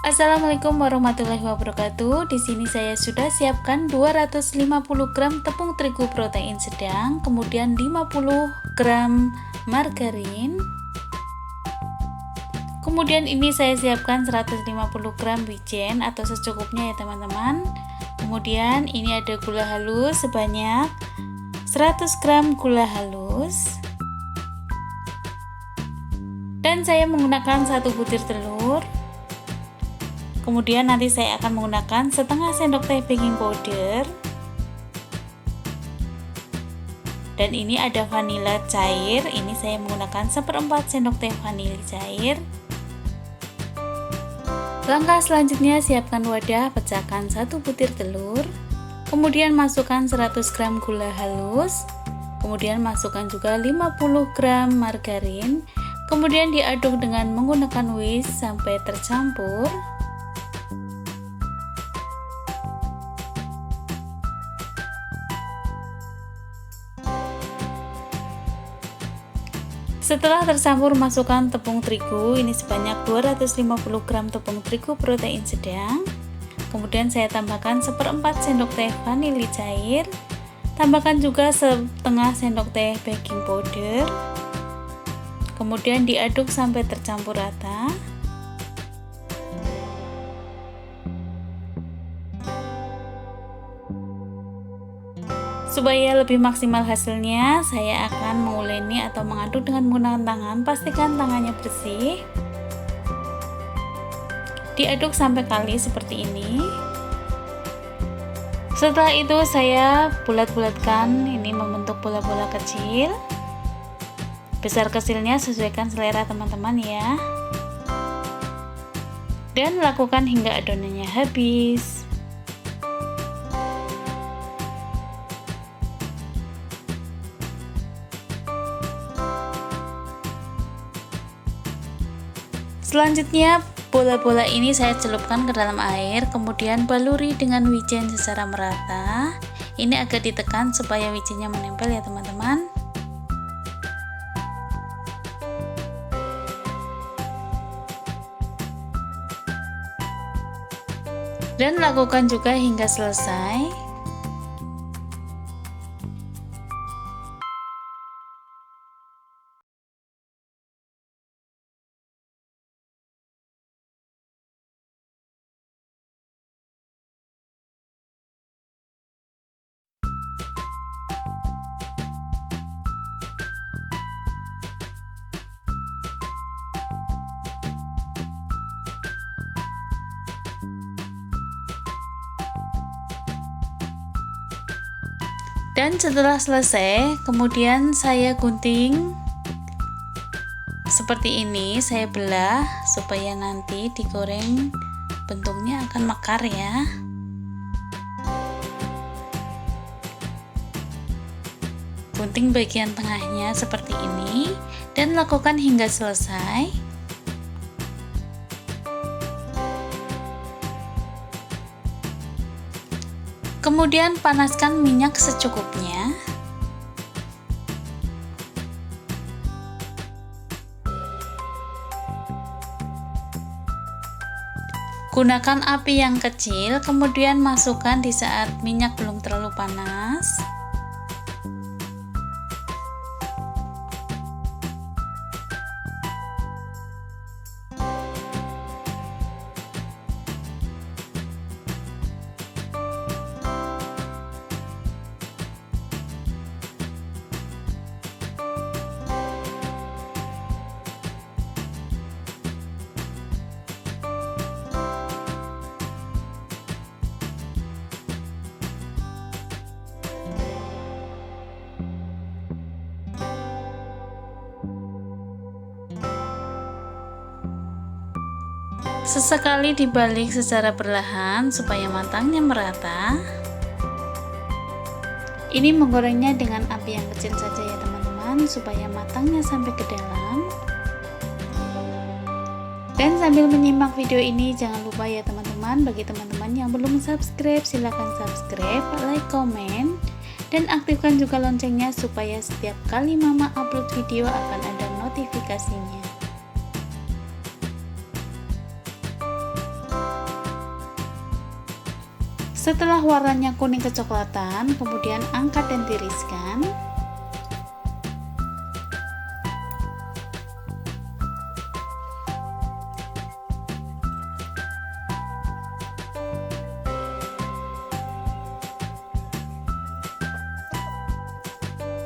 Assalamualaikum warahmatullahi wabarakatuh. Di sini saya sudah siapkan 250 gram tepung terigu protein sedang, kemudian 50 gram margarin. Kemudian ini saya siapkan 150 gram wijen atau secukupnya ya teman-teman. Kemudian ini ada gula halus sebanyak 100 gram gula halus. Dan saya menggunakan 1 butir telur. Kemudian nanti saya akan menggunakan setengah sendok teh baking powder. Dan ini ada vanila cair, ini saya menggunakan 1/4 sendok teh vanili cair. Langkah selanjutnya, siapkan wadah, pecahkan 1 butir telur. Kemudian masukkan 100 gram gula halus. Kemudian masukkan juga 50 gram margarin. Kemudian diaduk dengan menggunakan whisk sampai tercampur. Setelah tercampur, masukkan tepung terigu, ini sebanyak 250 gram tepung terigu protein sedang. Kemudian saya tambahkan 1/4 sendok teh vanili cair. Tambahkan juga setengah sendok teh baking powder. Kemudian diaduk sampai tercampur rata. Supaya lebih maksimal hasilnya, saya akan menguleni atau mengaduk dengan menggunakan tangan. Pastikan tangannya bersih. Diaduk sampai kali seperti ini. Setelah itu saya bulat-bulatkan, ini membentuk bola-bola kecil. Besar kecilnya sesuaikan selera teman-teman ya. Dan lakukan hingga adonannya habis. Selanjutnya, bola-bola ini saya celupkan ke dalam air, kemudian baluri dengan wijen secara merata. Ini agak ditekan supaya wijennya menempel ya teman-teman. Dan lakukan juga hingga selesai. Dan setelah selesai, kemudian saya gunting seperti ini, saya belah supaya nanti digoreng bentuknya akan mekar ya. Gunting bagian tengahnya seperti ini dan lakukan hingga selesai. Kemudian panaskan minyak secukupnya. Gunakan api yang kecil, kemudian masukkan di saat minyak belum terlalu panas. Sesekali dibalik secara perlahan supaya matangnya merata. Ini menggorengnya dengan api yang kecil saja ya teman-teman, supaya matangnya sampai ke dalam. Dan sambil menyimak video ini, jangan lupa ya teman-teman, bagi teman-teman yang belum subscribe, silahkan subscribe, like, komen, dan aktifkan juga loncengnya supaya setiap kali mama upload video akan ada notifikasinya. Setelah warnanya kuning kecoklatan, kemudian angkat dan tiriskan.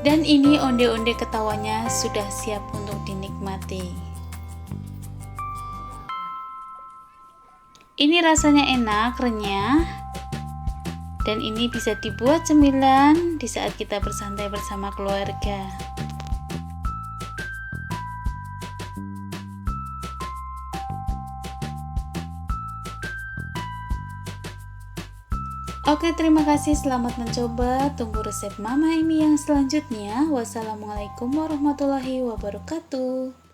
Dan ini onde-onde ketawanya sudah siap untuk dinikmati. Ini rasanya enak, renyah. Dan ini bisa dibuat cemilan di saat kita bersantai bersama keluarga. Oke, terima kasih, selamat mencoba. Tunggu resep Mama Emi yang selanjutnya. Wassalamualaikum warahmatullahi wabarakatuh.